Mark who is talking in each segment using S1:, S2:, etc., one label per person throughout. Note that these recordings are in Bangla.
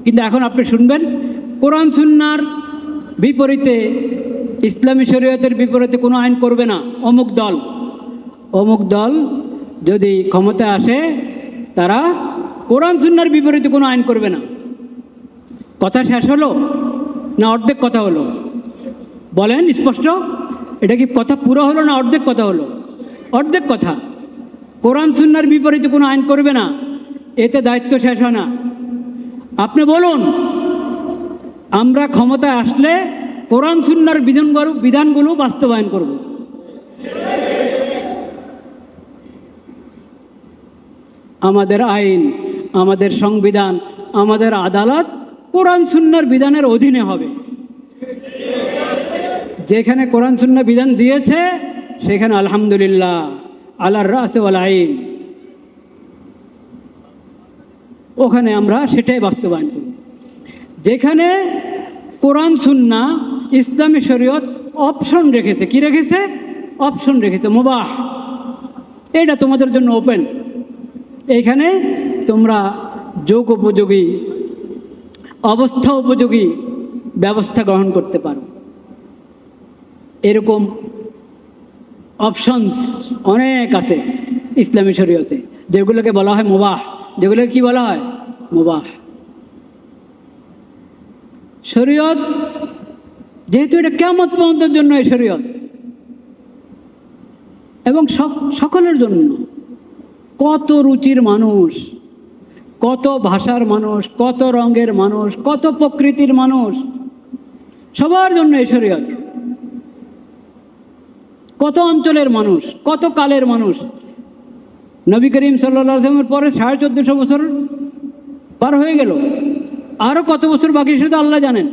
S1: কিন্তু এখন আপনি শুনবেন কোরআন সুন্নাহর বিপরীতে, ইসলামী শরীয়তের বিপরীতে কোনো আইন করবে না অমুক দল যদি ক্ষমতায় আসে তারা কোরআন সুন্নাহর বিপরীতে কোনো আইন করবে না। কথা শেষ হলো না অর্ধেক কথা হলো? বলেন স্পষ্ট, এটা কি কথা পুরো হলো না অর্ধেক কথা হলো? অর্ধেক কথা। কোরআন সুন্নাহর বিপরীতে কোনো আইন করবে না, এতে দায়িত্ব শেষ হয় না। আপনি বলুন, আমরা ক্ষমতায় আসলে কোরআন সুন্নাহর বিধানগুলো বাস্তবায়ন করব। আমাদের আইন, আমাদের সংবিধান, আমাদের আদালত কোরআন সুন্নাহর বিধানের অধীনে হবে। যেখানে কোরআন সুন্নাহ বিধান দিয়েছে সেখানে আলহামদুলিল্লাহ আলার রাসে ওয়াল আইন, ওখানে আমরা সেটাই বাস্তবায়ন করব। যেখানে কোরআন সুন্নাহ ইসলামী শরীয়ত অপশন রেখেছে, কি রেখেছে? অপশন রেখেছে, মুবাহ, এটা তোমাদের জন্য ওপেন। এইখানে তোমরা যোগ উপযোগী, অবস্থা উপযোগী ব্যবস্থা গ্রহণ করতে পারো। এরকম অপশনস অনেক আছে ইসলামী শরীয়তে, যেগুলোকে বলা হয় মুবাহ। যেগুলোকে কি বলা হয়? মুবাহ। শরীয়ত যেহেতু এটা কিয়ামত পর্যন্তের জন্য এই শরীয়ত, এবং সকলের জন্য, কত রুচির মানুষ, কত ভাষার মানুষ, কত রঙের মানুষ, কত প্রকৃতির মানুষ, সবার জন্য এই শরীয়ত। কত অঞ্চলের মানুষ, কত কালের মানুষ। নবী করিম সাল্লাল্লাহু আলাইহি ওয়াসাল্লামের পরে 1450 বছর পার হয়ে গেল, আরও কত বছর বাকি শুধু আল্লাহ জানেন।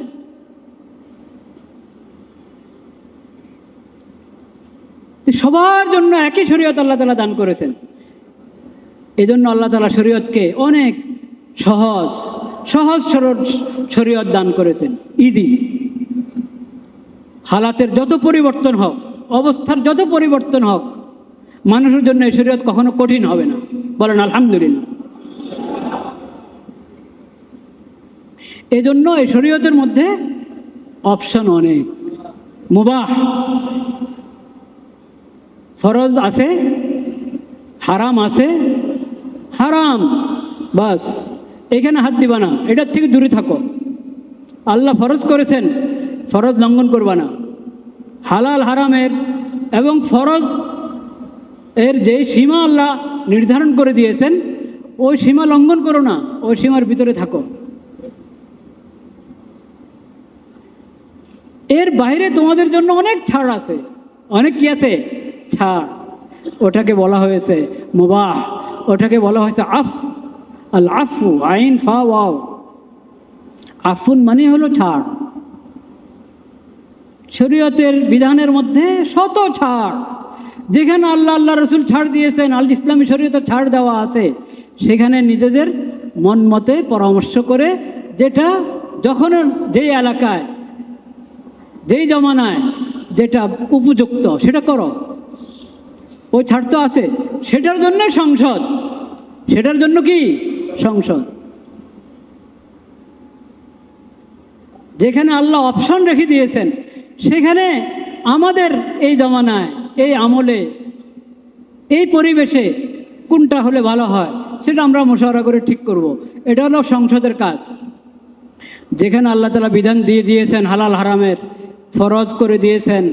S1: সবার জন্য একই শরীয়ত আল্লাহ তাআলা দান করেছেন। এজন্য আল্লাহ তাআলা শরীয়তকে অনেক সহজ সরল শরীয়ত দান করেছেন। ইজি, হালাতের যত পরিবর্তন হোক, অবস্থার যত পরিবর্তন হোক, মানুষের জন্য এই শরীয়ত কখনো কঠিন হবে না। বলেন আলহামদুলিল্লাহ। এজন্য এই শরীয়তের মধ্যে অপশন অনেক। মুবাহ, ফরজ আছে, হারাম আছে। হারাম বাস, এখানে হাত দিবা না, এটার থেকে দূরে থাকো। আল্লাহ ফরজ করেছেন, ফরজ লঙ্ঘন করবা না। হালাল হারামের এবং ফরজ এর যে সীমা আল্লাহ নির্ধারণ করে দিয়েছেন, ওই সীমা লঙ্ঘন করো না, ওই সীমার ভিতরে থাকো। এর বাইরে তোমাদের জন্য অনেক ছাড় আছে। অনেক কি আছে? ছাড়। ওটাকে বলা হয়েছে মুবাহ, ওটাকে বলা হয়েছে আল আফু, আইন ফা ওয়াও। আফুন মানে হলো ছাড়। শরীয়তের বিধানের মধ্যে শত ছাড়। যেখানে আল্লাহ রসুল ছাড় দিয়েছেন, আল ইসলামী শরীয়তে ছাড় দেওয়া আছে, সেখানে নিজেদের মন মতে পরামর্শ করে, যেটা যখন যেই এলাকায়, যেই জমানায় যেটা উপযুক্ত সেটা করো। ওই ছাড় তো আছে, সেটার জন্য সংসদ, সেটার জন্য কি সংসদ। যেখানে আল্লাহ অপশন রেখে দিয়েছেন, সেখানে আমাদের এই জমানায়, এই আমলে, এই পরিবেশে কোনটা হলে ভালো হয় সেটা আমরা মশওয়ারা করে ঠিক করব। এটা হলো সংসদের কাজ। যেখানে আল্লাহ তাআলা বিধান দিয়ে দিয়েছেন, হালাল হারামের ফরজ করে দিয়েছেন,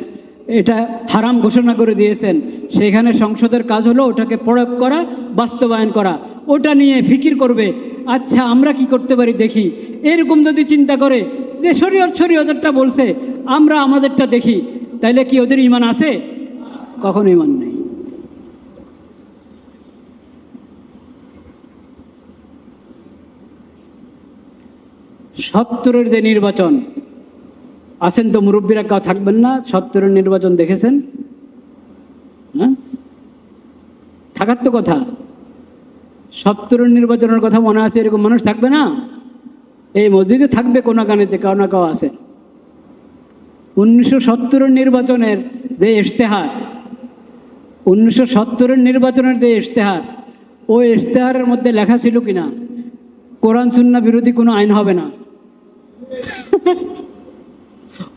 S1: এটা হারাম ঘোষণা করে দিয়েছেন, সেখানে সংসদের কাজ হলো ওটাকে প্রয়োগ করা, বাস্তবায়ন করা। ওটা নিয়ে ফিকির করবে, আচ্ছা আমরা কি করতে পারি দেখি। এরকম যদি চিন্তা করে যে শরীয়তটা বলছে, আমরা আমাদেরটা দেখি, তাইলে কি ওদের ঈমান আছে? কখনো ঈমান নেই। সত্তরের যে নির্বাচন, আছেন তো মুরব্বীরা, কেউ থাকবেন না, ৭০-এর নির্বাচন দেখেছেন? হ্যাঁ, থাকার তো কথা। ৭০-এর নির্বাচনের কথা মনে আছে, এরকম মানুষ থাকবে না? এই মসজিদে থাকবে কোনাকানিতে কাউ না কাউ আছে। 1970-এর নির্বাচনের যে ইশতেহার, 1970-এর নির্বাচনের যে ইশতেহার, ওই ইশতেহারের মধ্যে লেখা ছিল কিনা কোরআন সুন্নাহ বিরোধী কোনো আইন হবে না।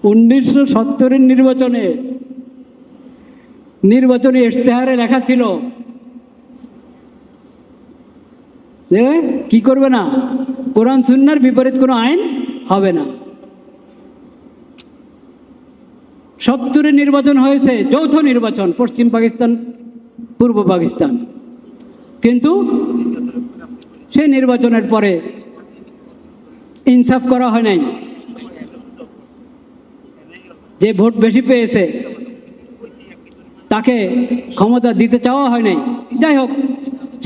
S1: 1970-এর নির্বাচনী ইশতেহারে লেখা ছিল যে কি করবে না, কোরআন সুন্নাহর বিপরীত কোনো আইন হবে না। 70-এ নির্বাচন হয়েছে, যৌথ নির্বাচন, পশ্চিম পাকিস্তান পূর্ব পাকিস্তান, কিন্তু সেই নির্বাচনের পরে ইনসাফ করা হয় নাই। যে ভোট বেশি পেয়েছে তাকে ক্ষমতা দিতে চাওয়া হয় নাই। যাই হোক,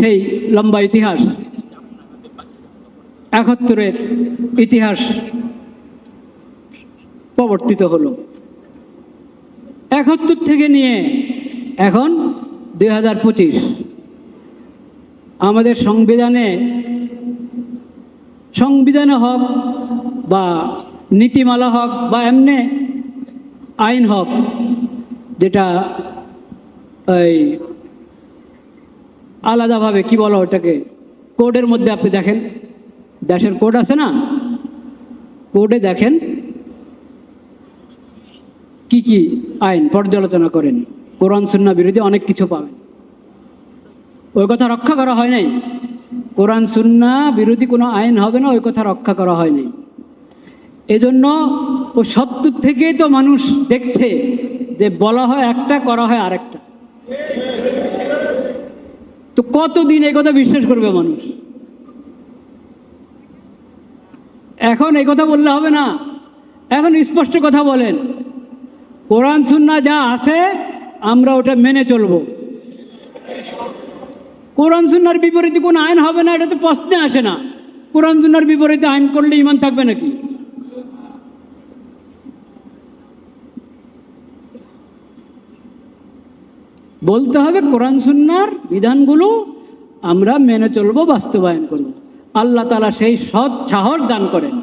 S1: সেই লম্বা ইতিহাস, 71-এর ইতিহাস প্রবর্তিত হলো। 71 থেকে নিয়ে এখন 2025, আমাদের সংবিধানে হোক বা নীতিমালা হোক বা এমনি আইন হোক, যেটা এই আলাদাভাবে কি বলো ওটাকে, কোডের মধ্যে আপনি দেখেন, দেশের কোড আছে না, কোডে দেখেন কি কি আইন পর্যালোচনা করেন, কোরআন সুন্নাহ বিরোধী অনেক কিছু পাবেন। ওই কথা রক্ষা করা হয় নাই। কোরআন সুন্নাহ বিরোধী কোনো আইন হবে না, ওই কথা রক্ষা করা হয় নাই। এজন্য ও 70 থেকেই তো মানুষ দেখছে যে বলা হয় একটা, করা হয় আরেকটা। তো কতদিন এই কথা বিশ্বাস করবে মানুষ? এখন এই কথা বললে হবে না, এখন স্পষ্ট কথা বলেন, কোরআন সুন্নাহ যা আছে আমরা ওটা মেনে চলব। কোরআন সুন্নাহর বিপরীতে কোনো আইন হবে না, এটা তো প্রশ্নে আসে না। কোরআন সুন্নাহর বিপরীতে আইন করলে ঈমান থাকবে নাকি? বলতে হবে কোরআন সুন্নাহর বিধানগুলো আমরা মেনে চলব, বাস্তবায়ন করব। আল্লাহ তাআলা সেই সৎ সাহস দান করেন।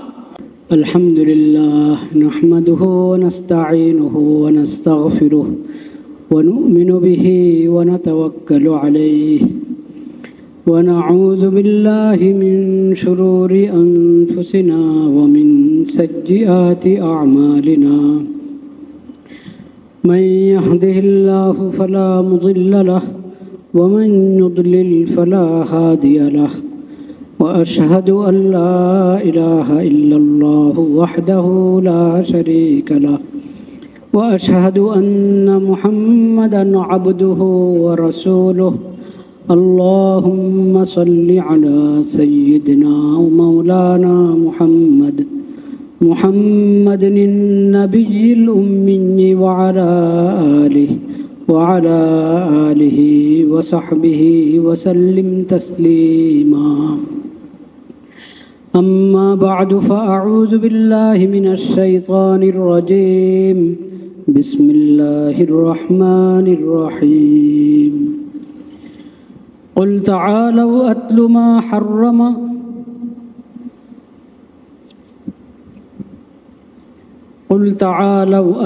S1: আলহামদুলিল্লাহ নাহমাদুহু ওয়া নাস্তাঈনুহু ওয়া নাস্তাগফিরুহু ওয়া নু'মিনু বিহি ওয়া নাতাওয়াক্কালু আলাইহি ওয়া নাউযু বিল্লাহি মিন শুরুরি আনফুসিনা ওয়া মিন সাইয়্যাতি আ'মালিনা। من يهده الله فلا مضل له ومن يضلل فلا هادي له وأشهد أن لا إله إلا الله وحده لا شريك له وأشهد أن محمدا عبده ورسوله. اللهم صل على سيدنا ومولانا محمد النبي الأمي وعلى آله وصحبه وسلم تسليما. أما بعد فأعوذ بالله من الشيطان الرجيم. بسم الله الرحمن الرحيم. قل تعالوا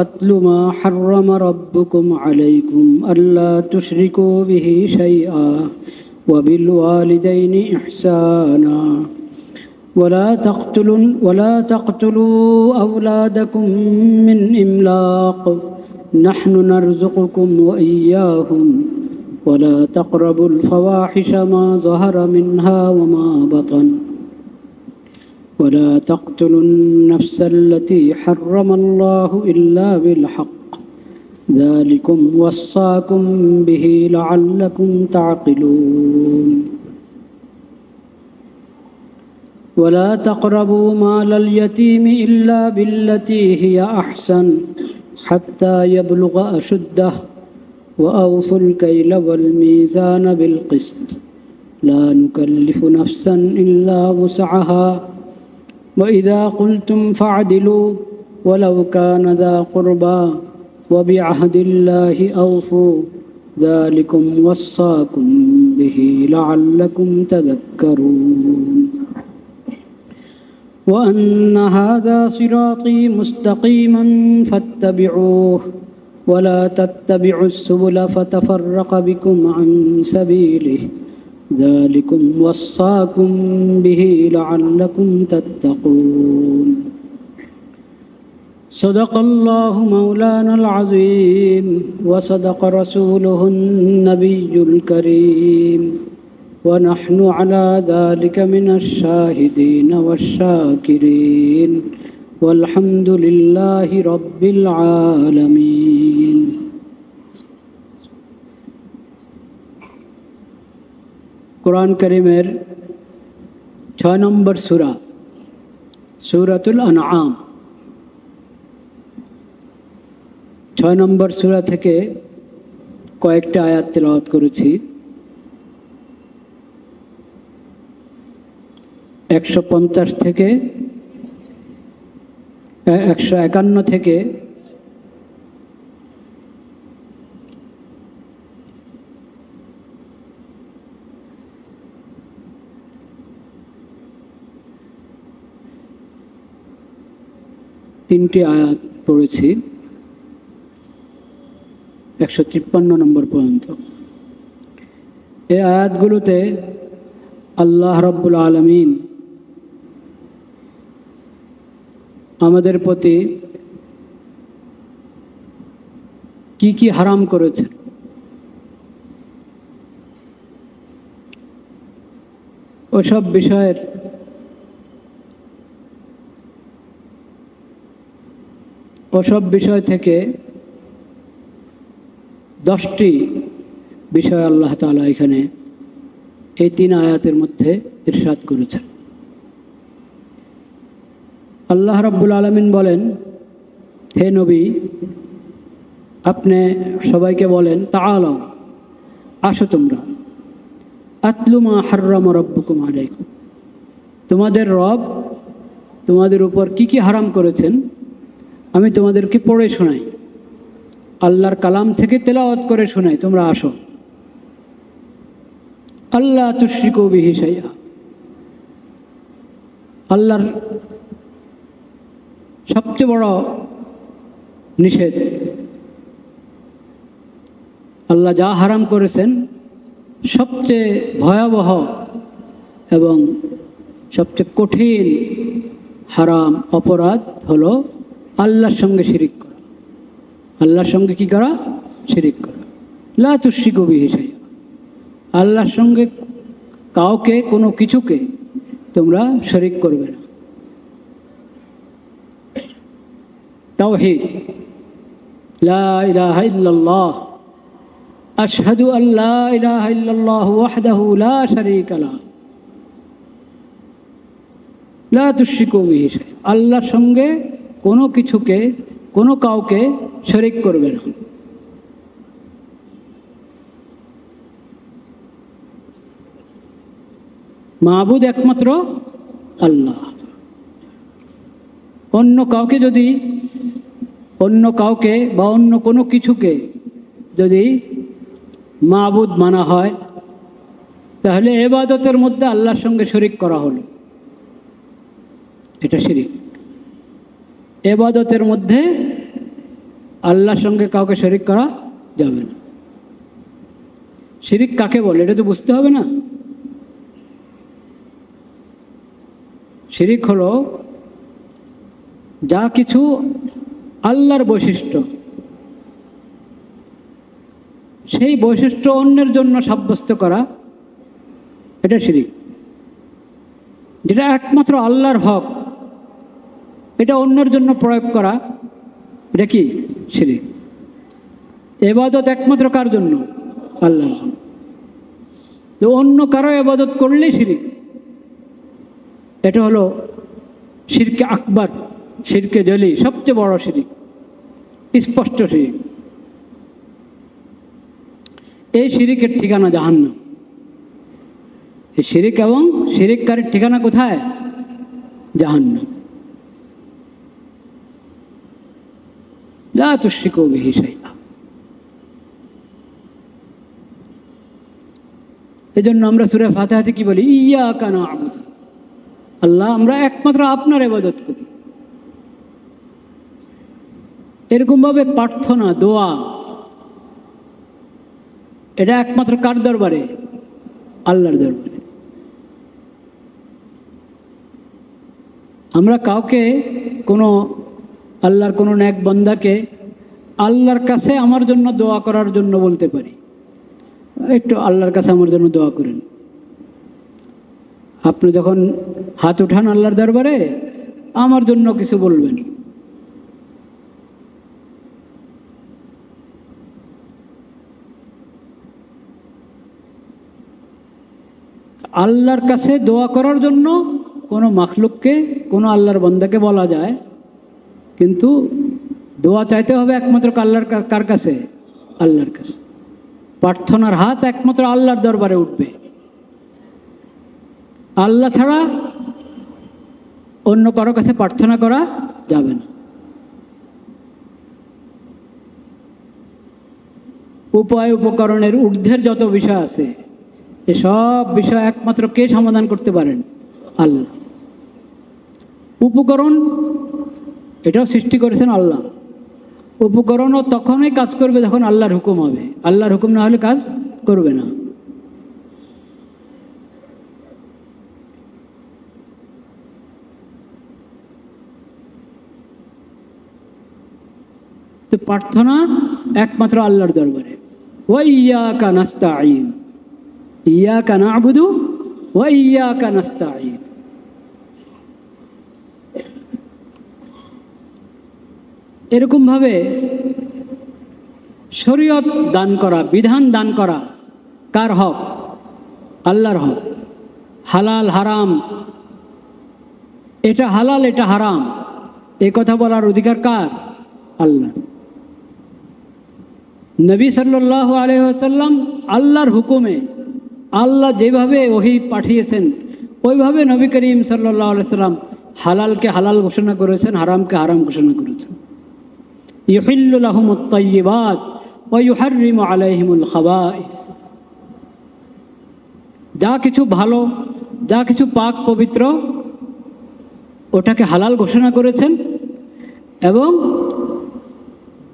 S1: أتل ما حرم ربكم عليكم ألا تشركوا به شيئا وبالوالدين إحسانا ولا تقتلوا أولادكم من إملاق نحن نرزقكم وإياهم ولا تقربوا الفواحش ما ظهر منها وما بطن ولا تقتلوا النفس التي حرم الله إلا بالحق ذلكم وصاكم به لعلكم تعقلون. ولا تقربوا مال اليتيم إلا بالتي هي أحسن حتى يبلغ أشده وأوفوا الكيل والميزان بالقسط لا نكلف نفسا إلا وسعها وإذا قلتم فاعدلوا ولو كان ذا قربى وبعهد الله أوفوا ذلكم وصاكم به لعلكم تذكرون. وأن هذا صراطي مستقيما فاتبعوه ولا تتبعوا السبل فتفرق بكم عن سبيله যালিকুম ওয়াসাকুম বিহি লাআল্লাকুম তাত্তাকুন। সাদাকাল্লাহু মাওলানাল আযীম ওয়া সাদাকা রাসূলুহুন নাবিয়্যুল কারীম ওয়া নাহনু আলা যালিকা মিনাশ শাহিদিন ওয়াশ শাকিরিন ওয়ালহামদুলিল্লাহি রাব্বিল আলামিন। কুরআন কারীমের 6 নম্বর সূরা, সূরাতুল আনআম। 6 নম্বর সূরা থেকে কয়েকটা আয়াত তেলাওয়াত করেছি। 150 থেকে 151 থেকে 3টি আয়াত পড়েছি 153 নম্বর পর্যন্ত। এই আয়াতগুলোতে আল্লাহ রাব্বুল আলামিন আমাদের প্রতি কি কি হারাম করেছেন, ওসব বিষয় থেকে 10টি বিষয় আল্লাহ তাআলা এখানে এই 3 আয়াতের মধ্যে ইরশাদ করেছেন। আল্লাহ রাব্বুল আলামিন বলেন, হে নবী, আপনি সবাইকে বলেন, তাআলাও, আসো তোমরা, আতলু মা হাররামা রাব্বুকুম আলাইকুম, তোমাদের রব তোমাদের উপর কি কি হারাম করেছেন আমি তোমাদেরকে পড়ে শোনাই, আল্লাহর কালাম থেকে তেলাওয়াত করে শোনাই, তোমরা আসো। আল্লাহ তুশরিকু বিহি শাইআ, আল্লাহর সবচেয়ে বড় নিষেধ, আল্লাহ যা হারাম করেছেন সবচেয়ে ভয়াবহ এবং সবচেয়ে কঠিন হারাম অপরাধ হলো আল্লাহর সঙ্গে শিরিক করা। আল্লাহর সঙ্গে কি করা? শিরিক করা। লা তুশরিকু বিহি শাইআ, আল্লাহর সঙ্গে কাউকে কোনো কিছুকে তোমরা শরিক করবে না। তাওহীদ, লা ইলাহা ইল্লাল্লাহ, আশহাদু আল্লা ইলাহা ইল্লাল্লাহ ওয়াহদাহু লা শারীকা লাহু, লা তুশরিকু বিহি শাইআ, আল্লাহর সঙ্গে কোনো কিছুকে কোনো কাউকে শরিক করবে না। মাবুদ একমাত্র আল্লাহ। অন্য কাউকে বা অন্য কোনো কিছুকে যদি মাবুদ মানা হয় তাহলে ইবাদতের মধ্যে আল্লাহর সঙ্গে শরিক করা হলো, এটা শিরিক। ইবাদতের মধ্যে আল্লাহর সঙ্গে কাউকে শরিক করা যাবে না। শিরিক কাকে বলে এটা তো বুঝতে হবে না। শিরিক হলো যা কিছু আল্লাহর বৈশিষ্ট্য, সেই বৈশিষ্ট্য অন্যের জন্য সাব্যস্ত করা, এটা শিরিক। যেটা একমাত্র আল্লাহর হক এটা অন্যের জন্য প্রয়োগ করা, এটা কি? শিরিক। ইবাদত একমাত্র কার জন্য? আল্লাহর জন্য। তো অন্য কারো ইবাদত করলেই শিরিক। এটা হলো শিরকে আকবার, শিরকে জলি, সবচেয়ে বড় শিরিক, স্পষ্ট শিরিক। এই শিরিকের ঠিকানা জাহান্নাম। এই শিরিক এবং শিরিককারীর ঠিকানা কোথায়? জাহান্নাম। লা তুশরিকু বিহি শাইআ। এজন্য আমরা সূরা ফাতিহাতে কি বলি? ইয়াকা না'বুদু, আল্লাহ আমরা একমাত্র আপনার ইবাদত করি। এরকমভাবে প্রার্থনা, দোয়া, এটা একমাত্র কার দরবারে? আল্লাহর দরবারে। আমরা কাউকে কোনো আল্লাহর কোনো নেক বান্দাকে আল্লাহর কাছে আমার জন্য দোয়া করার জন্য বলতে পারি, একটু আল্লাহর কাছে আমার জন্য দোয়া করেন। আপনি যখন হাত উঠান আল্লাহর দরবারে, আমার জন্য কিছু বলবেন। আল্লাহর কাছে দোয়া করার জন্য কোনো মাখলুককে, কোনো আল্লাহর বান্দাকে বলা যায়, কিন্তু দোয়া চাইতে হবে একমাত্র আল্লাহর কার কাছে? আল্লাহর কাছে। প্রার্থনার হাত একমাত্র আল্লাহর দরবারে উঠবে। আল্লাহ ছাড়া অন্য কারো কাছে প্রার্থনা করা যাবে না। উপায় উপকরণের ঊর্ধ্বের যত বিষয় আছে, এসব বিষয় একমাত্র কে সমাধান করতে পারেন? আল্লাহ। উপকরণ এটাও সৃষ্টি করেছেন আল্লাহ। উপকরণও তখনই কাজ করবে যখন আল্লাহর হুকুম হবে। আল্লাহর হুকুম না হলে কাজ করবে না। তো প্রার্থনা একমাত্র আল্লাহর দরবারে। ওয়া ইয়্যাকা নাস্তাঈন, ইয়্যাকা না'বুদু ওয়া ইয়্যাকা নাস্তাঈন। এরকমভাবে শরীয়ত দান করা, বিধান দান করা কার হক? আল্লাহর হক। হালাল হারাম, এটা হালাল এটা হারাম, এই কথা বলার অধিকার কার? আল্লাহ। নবী সাল্লাল্লাহু আলাইহি ওয়াসাল্লাম আল্লাহর হুকুমে, আল্লাহ যেভাবে ওহী পাঠিয়েছেন ওইভাবে নবী করিম সাল্লাল্লাহু আলাইহি ওয়াসাল্লাম হালালকে হালাল ঘোষণা করেছেন, হারামকে হারাম ঘোষণা করেছেন। ইউহিল্লু লাহুমুত তাইয়্যিবাত ওয়া ইউহাররিমু আলাইহিমুল খাবাইস। যা কিছু ভালো, যা কিছু পাক পবিত্র, ওটাকে হালাল ঘোষণা করেছেন, এবং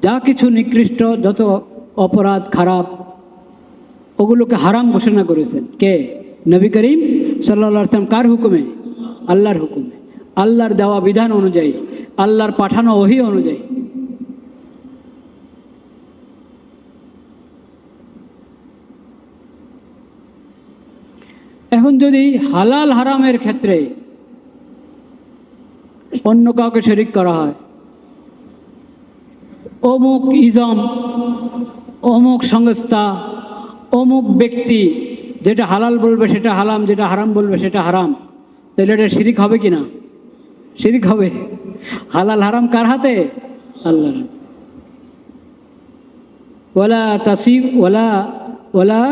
S1: যা কিছু নিকৃষ্ট, যত অপরাধ খারাপ, ওগুলোকে হারাম ঘোষণা করেছেন। কে? নবী করিম সাল্লাল্লাহু আলাইহি ওয়াসাল্লাম। কার হুকুমে? আল্লাহর হুকুমে, আল্লাহর দেওয়া বিধান অনুযায়ী, আল্লাহর পাঠানো ওহী অনুযায়ী। এখন যদি হালাল হারামের ক্ষেত্রে অন্য কাউকে শরীক করা হয়, অমুক ইজম, অমুক সংস্থা, অমুক ব্যক্তি যেটা হালাল বলবে সেটা হালাম, যেটা হারাম বলবে সেটা হারাম, তাহলে এটা শিরিক হবে কি না? শিরিক হবে। হালাল হারাম কার হাতে? আল্লাহর। ওয়ালা তাসিফ ওয়ালা ওয়ালা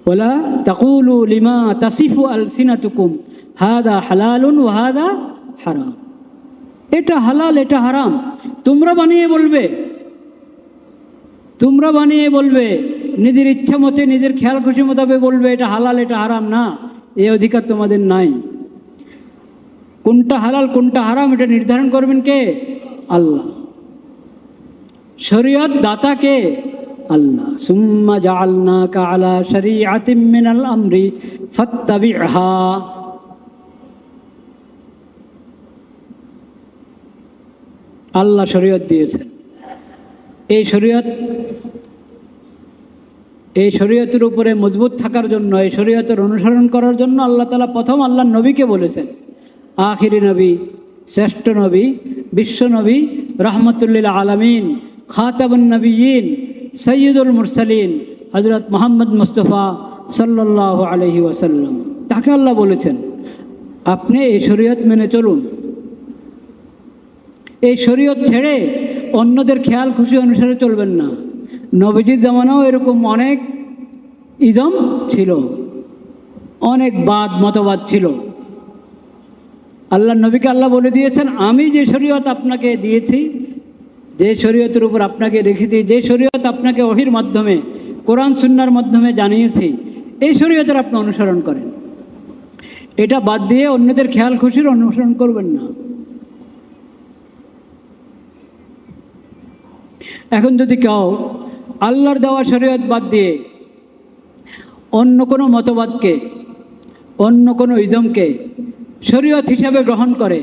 S1: ওয়ালা তাকুলু লিমা তাসিফু আলসিনাতুকুম হাদা হালালুন ওয়া হাদা হারাম। এটা হালাল এটা হারাম তোমরা বানিয়ে বলবে, তোমরা বানিয়ে বলবে, নিজের ইচ্ছা মতে, নিজের খেয়াল খুশি মোতাবেক বলবে এটা হালাল এটা হারাম। না, এই অধিকার তোমাদের নাই। কোনটা হালাল কোনটা হারাম এটা নির্ধারণ করবেন কে? আল্লাহ। শরীয়ত দাতা কে? আল্লাহ। সুম্মা জাআলনাকা আলা শরীআতিম মিনাল আমরি ফাত্তাবি'হা। আল্লাহ শরীয়ত দিয়েছেন। এই শরীয়তের উপরে মজবুত থাকার জন্য, এই শরীয়তের অনুসরণ করার জন্য আল্লাহ তাআলা প্রথম আল্লাহর নবীকে বলেছেন, আখিরি নবী, শ্রেষ্ঠ নবী, বিশ্ব নবী, রাহমাতুল লিল আলামিন, খাতামুন নবিয়্যিন, সৈয়দুল মুরসালিন হযরত মুহাম্মদ মুস্তাফা সাল্লাল্লাহু আলাইহি ওয়াসাল্লাম। তাকে আল্লাহ বলেছেন আপনি এই শরীয়ত মেনে চলুন। এই শরীয়ত ছেড়ে অন্যদের খেয়াল খুশি অনুসারে চলবেন না। নবীজির জামানাও এরকম অনেক ইজম ছিল, অনেক মতবাদ ছিল। আল্লাহ নবীকে আল্লাহ বলে দিয়েছেন, আমি যে শরীয়ত আপনাকে দিয়েছি, যে শরীয়তের উপর আপনাকে রেখেছি, যে শরীয়ত আপনাকে ওহীর মাধ্যমে, কোরআন সুন্নাহর মাধ্যমে জানিয়েছি, এই শরীয়তের আপনি অনুসরণ করেন। এটা বাদ দিয়ে অন্যদের খেয়াল খুশির অনুসরণ করবেন না। এখন যদি কেউ আল্লাহর দেওয়া শরীয়ত বাদ দিয়ে অন্য কোনো মতবাদকে, অন্য কোনো ইজমকে শরীয়ত হিসাবে গ্রহণ করে,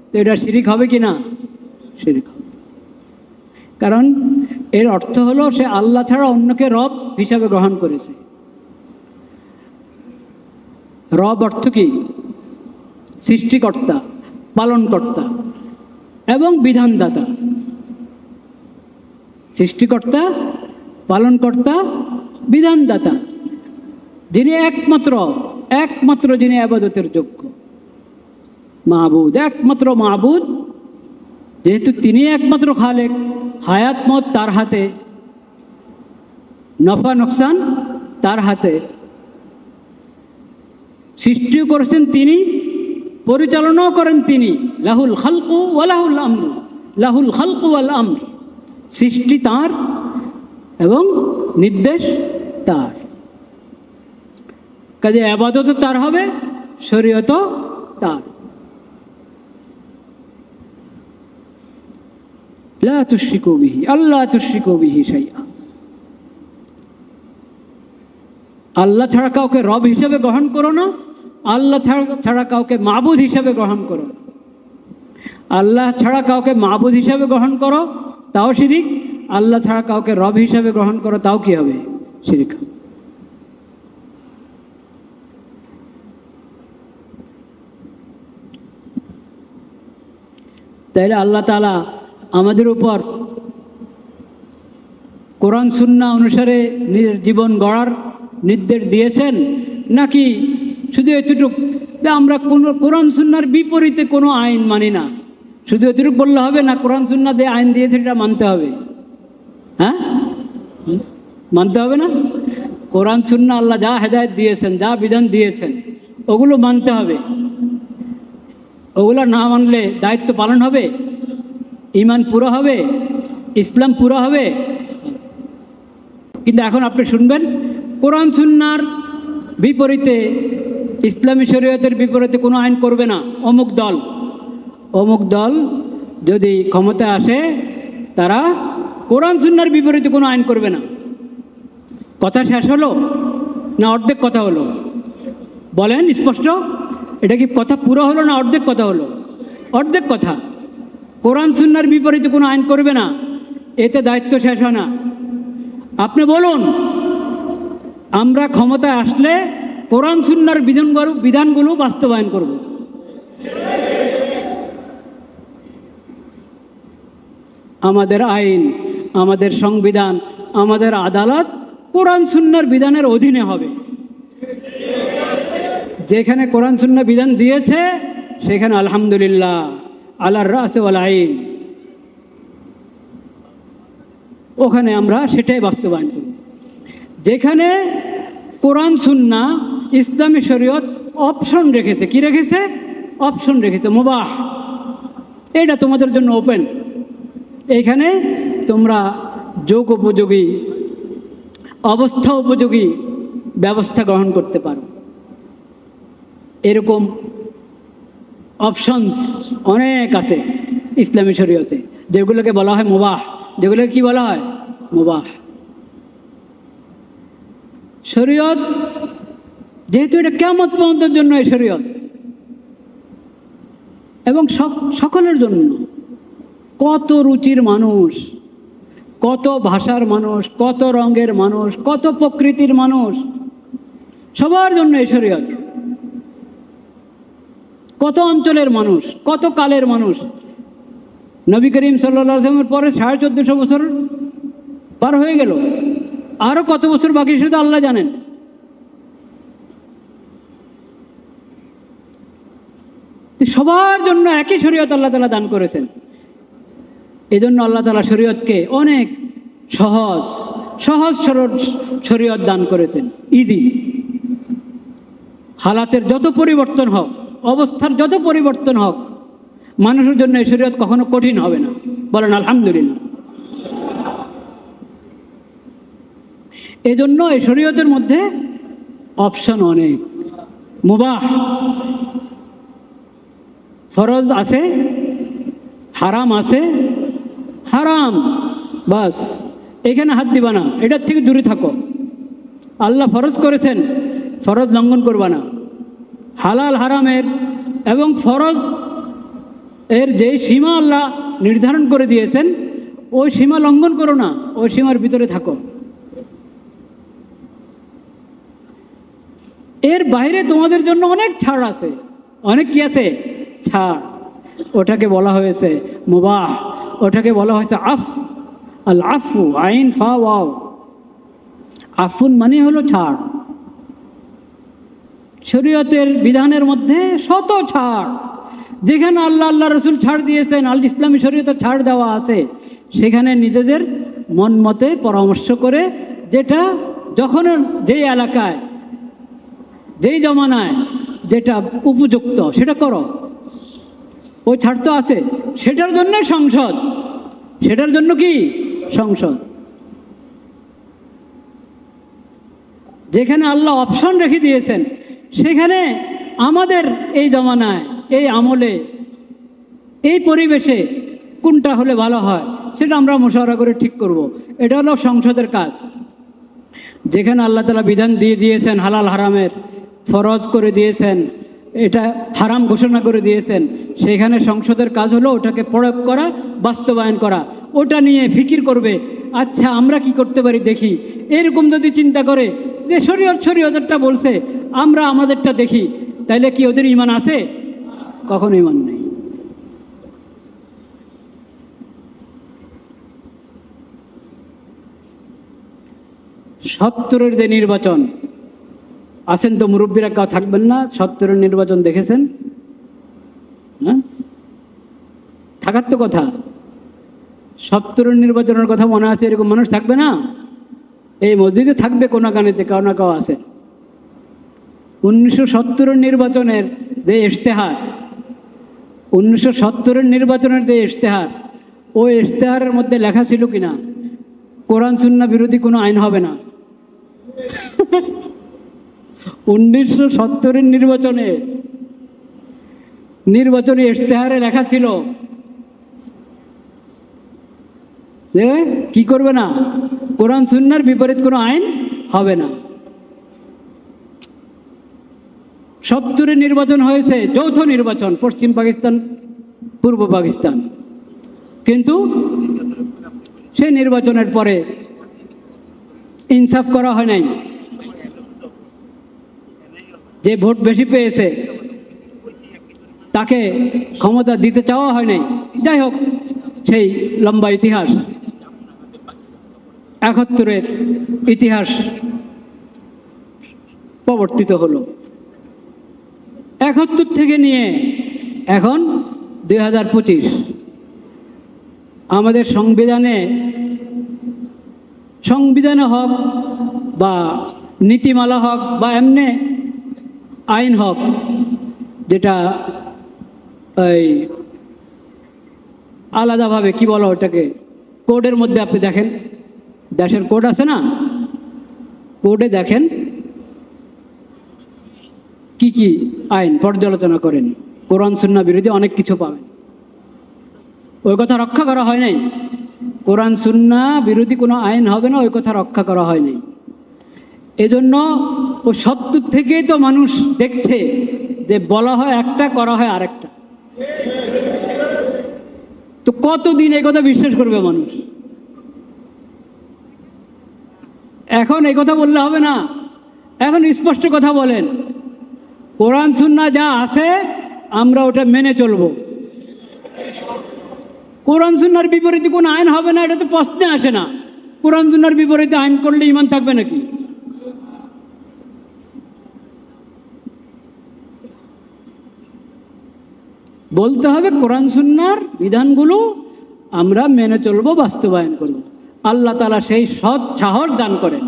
S1: তো এটা শিরিক হবে কি না? শিরিক হবে। কারণ এর অর্থ হলো সে আল্লাহ ছাড়া অন্যকে রব হিসাবে গ্রহণ করেছে। রব অর্থ কি? সৃষ্টিকর্তা, পালনকর্তা এবং বিধানদাতা। সৃষ্টিকর্তা, পালনকর্তা, বিধানদাতা, যিনি একমাত্র যিনি ইবাদতের যোগ্য, মাবুদ, একমাত্র মাবুদ। যেহেতু তিনি একমাত্র খালেক, হায়াত মত তার হাতে, নফা নোকসান তার হাতে, সৃষ্টিও করেছেন তিনি, পরিচালনাও করেন তিনি। লাহুল খালকু ওয়া লাহুল আমরু, লাহুল খালকু ওয়াল আমর। সৃষ্টি তার এবং নির্দেশ তার। কাজে ইবাদতও তার হবে, শরীয়তও তার। লা তুশরিকু বিহি, আল্লাহ তুশরিকু বিহি শাইআ। আল্লাহ ছাড়া কাউকে রব হিসেবে গ্রহণ করো না, আল্লাহ ছাড়া কাউকে মাবুদ হিসেবে গ্রহণ করো। আল্লাহ ছাড়া কাউকে মাবুদ হিসেবে গ্রহণ করো, তাও শিরিক। আল্লাহ ছাড়া কাউকে রব হিসেবে গ্রহণ করো, তাও কি হবে? শিরিক। তাইলে আল্লাহ তাআলা আমাদের উপর কোরআন সুন্নাহ অনুসারে নিজের জীবন গড়ার নির্দেশ দিয়েছেন, নাকি শুধু এতটুকু যে আমরা কোনো কোরআন সুন্নাহর বিপরীতে কোনো আইন মানি না, শুধু এতটুকু বললে হবে না? কোরআন সুন্নাহ দিয়ে আইন দিয়েছে, এটা মানতে হবে। হ্যাঁ, মানতে হবে না? কোরআন সুন্নাহ আল্লাহ যা হেদায়েত দিয়েছেন, যা বিধান দিয়েছেন, ওগুলো মানতে হবে। ওগুলো না মানলে দায়িত্ব পালন হবে? ঈমান পুরো হবে? ইসলাম পুরো হবে? কিন্তু এখন আপনি শুনবেন কোরআন সুন্নাহর বিপরীতে, ইসলামী শরীয়তের বিপরীতে কোনো আইন করবে না অমুক দল যদি ক্ষমতায় আসে, তারা কোরআন সুন্নাহর বিপরীতে কোনো আইন করবে না। কথা শেষ হলো না অর্ধেক কথা হলো? বলেন স্পষ্ট, এটা কি কথা পুরো হলো না অর্ধেক কথা হলো? অর্ধেক কথা। কোরআন সুন্নাহর বিপরীতে কোনো আইন করবে না, এতে দায়িত্ব শেষ হয় না। আপনি বলুন, আমরা ক্ষমতায় আসলে কোরআন সুন্নাহর বিধানগুলো বাস্তবায়ন করব। আমাদের আইন, আমাদের সংবিধান, আমাদের আদালত কোরআন সুন্নাহর বিধানের অধীনে হবে। যেখানে কোরআন সুন্নাহ বিধান দিয়েছে সেখানে আলহামদুলিল্লাহ, আলার রাসে ওয়াল আইন, ওখানে আমরা সেটাই বাস্তবায়ন করব। যেখানে কোরআন সুন্নাহ, ইসলামী শরীয়ত অপশন রেখেছে, কি রেখেছে? অপশন রেখেছে, মুবাহ, এটা তোমাদের জন্য ওপেন। এখানে তোমরা যোগ উপযোগী, অবস্থা উপযোগী ব্যবস্থা গ্রহণ করতে পারো। এরকম অপশনস অনেক আছে ইসলামী শরীয়তে, যেগুলোকে বলা হয় মুবাহ। যেগুলোকে কি বলা হয়? মুবাহ। শরীয়ত যেহেতু এটা কিয়ামত পর্যন্তের জন্য, এই শরীয়ত এবং সকলের জন্য। কত রুচির মানুষ, কত ভাষার মানুষ, কত রঙের মানুষ, কত প্রকৃতির মানুষ, সবার জন্য এই শরীয়ত। কত অঞ্চলের মানুষ, কত কালের মানুষ। নবী করিম সাল্লাল্লাহু আলাইহি ওয়াসাল্লামের পরে 1450 বছর পার হয়ে গেল, আরো কত বছর বাকি সেটা আল্লাহ জানেন। সবার জন্য একই শরীয়ত আল্লাহ তাআলা দান করেছেন। এজন্য আল্লাহ তাআলা শরীয়তকে অনেক সহজ সরল শরীয়ত দান করেছেন। ইজি, হালাতের যত পরিবর্তন হোক, অবস্থার যত পরিবর্তন হোক, মানুষের জন্য এই শরীয়ত কখনো কঠিন হবে না। বলেন আলহামদুলিল্লাহ। এজন্য এই শরীয়তের মধ্যে অপশন অনেক। মুবাহ, ফরজ আছে, হারাম আছে, হারাম বাস, এখানে হাত দিবা না, এটার থেকে দূরে থাকো। আল্লাহ ফরজ করেছেন, ফরজ লঙ্ঘন করবা না। হালাল হারামের এবং ফরজ এর যে সীমা আল্লাহ নির্ধারণ করে দিয়েছেন, ওই সীমা লঙ্ঘন করো না, ওই সীমার ভিতরে থাকো। এর বাইরে তোমাদের জন্য অনেক ছাড় আছে, অনেক কি আছে? ছাড়। ওটাকে বলা হয়েছে মুবাহ, ওটাকে বলা হয়েছে আফ, আল আফু, আইন ফা ওয়াও। আফুন মানে হলো ছাড়। শরীয়তের বিধানের মধ্যে শত ছাড়। যেখানে আল্লাহ রসুল ছাড় দিয়েছেন, আল ইসলামী শরীয়তে ছাড় দেওয়া আছে, সেখানে নিজেদের মন মতে পরামর্শ করে যেটা যখন যেই এলাকায় যেই জমানায় যেটা উপযুক্ত সেটা করো। ওই ছাড় তো আছে, সেটার জন্য সংসদ, সেটার জন্য কি সংসদ। যেখানে আল্লাহ অপশন রেখে দিয়েছেন, সেখানে আমাদের এই জমানায়, এই আমলে, এই পরিবেশে কোনটা হলে ভালো হয় সেটা আমরা মুশাওয়ারা করে ঠিক করব। এটা হলো সংসদের কাজ। যেখানে আল্লাহ তাআলা বিধান দিয়ে দিয়েছেন, হালাল হারামের ফরজ করে দিয়েছেন, এটা হারাম ঘোষণা করে দিয়েছেন, সেখানে সংসদের কাজ হলো ওটাকে প্রয়োগ করা, বাস্তবায়ন করা। ওটা নিয়ে ফিকির করবে, আচ্ছা আমরা কি করতে পারি দেখি। এরকম যদি চিন্তা করে যে শরীয়তটা বলছে, আমরা আমাদেরটা দেখি, তাইলে কি ওদের ঈমান আছে? কখনো ঈমান নেই। সত্তরের যে নির্বাচন আছেন, তো মুরব্বীরা কেউ থাকবেন না, সত্তরের নির্বাচন দেখেছেন? হ্যাঁ, থাকার তো কথা। সত্তরের নির্বাচনের কথা মনে আছে, এরকম মানুষ থাকবে না? এই মসজিদে থাকবে কোনাকানিতে কেউ না কেউ আছে। 1970-এর নির্বাচনের যে ইশতেহার, 1970-এর নির্বাচনের যে ইশতেহার, ওই ইশতেহারের মধ্যে লেখা ছিল কিনা কোরআন সুন্নাহ বিরোধী কোনো আইন হবে না? 1970-এর নির্বাচনী ইশতেহারে লেখা ছিল যে কি করবে না, কোরআন সুন্নাহর বিপরীত কোনো আইন হবে না। 70-এর নির্বাচন হয়েছে যৌথ নির্বাচন, পশ্চিম পাকিস্তান, পূর্ব পাকিস্তান, কিন্তু সেই নির্বাচনের পরে ইনসাফ করা হয় নাই। যে ভোট বেশি পেয়েছে তাকে ক্ষমতা দিতে চাওয়া হয় নাই। যাই হোক, সেই লম্বা ইতিহাস, 71-এর ইতিহাস প্রবর্তিত হলো। 71 থেকে নিয়ে এখন 2025, আমাদের সংবিধানে হোক বা নীতিমালা হোক বা এমনি আইন হোক, যেটা এই আলাদাভাবে কি বলো ওটাকে, কোডের মধ্যে আপনি দেখেন, দেশের কোড আছে না, কোডে দেখেন কি কি আইন পর্যালোচনা করেন, কোরআন সুন্নাহ বিরোধী অনেক কিছু পাবেন। ওই কথা রক্ষা করা হয় নাই। কোরআন সুন্নাহ বিরোধী কোনো আইন হবে না, ওই কথা রক্ষা করা হয় নাই। এজন্য ও 70 থেকেই তো মানুষ দেখছে যে বলা হয় একটা, করা হয় আরেকটা। তো কতদিন এই কথা বিশ্বাস করবে মানুষ? এখন এই কথা বললে হবে না, এখন স্পষ্ট কথা বলেন, কোরআন সুন্নাহ যা আছে আমরা ওটা মেনে চলবো। কোরআন সুন্নাহর বিপরীতে কোনো আইন হবে না, এটা তো প্রশ্নে আসে না। কোরআন সুন্নাহর বিপরীতে আইন করলে ঈমান থাকবে নাকি? বলতে হবে কোরআন সুন্নাহর বিধানগুলো আমরা মেনে চলবো, বাস্তবায়ন করব। আল্লাহ তাআলা সেই সৎ সাহস দান করেন।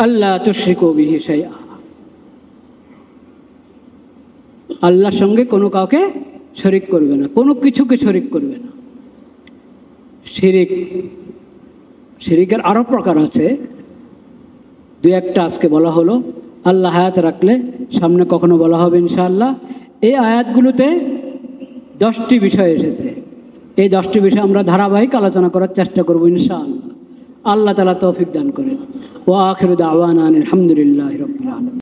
S1: আল্লাহ তুশরিকু বিহি শাইআ, আল্লাহর সঙ্গে কোনো কাউকে শরিক করবে না, কোনো কিছুকে শরিক করবে না। শিরিকের আরো প্রকার আছে, দু একটা আজকে বলা হলো। আল্লাহ হায়াত রাখলে সামনে কখনো বলা হবে ইনশাআল্লাহ। এই আয়াতগুলোতে 10টি বিষয় এসেছে। এই 10টি বিষয় আমরা ধারাবাহিক আলোচনা করার চেষ্টা করব ইনশাআল্লাহ। আল্লাহ তাআলা তৌফিক দান করেন। ওয়া আখিরু দাওয়ানা আলহামদুলিল্লাহি রাব্বিল আলামিন।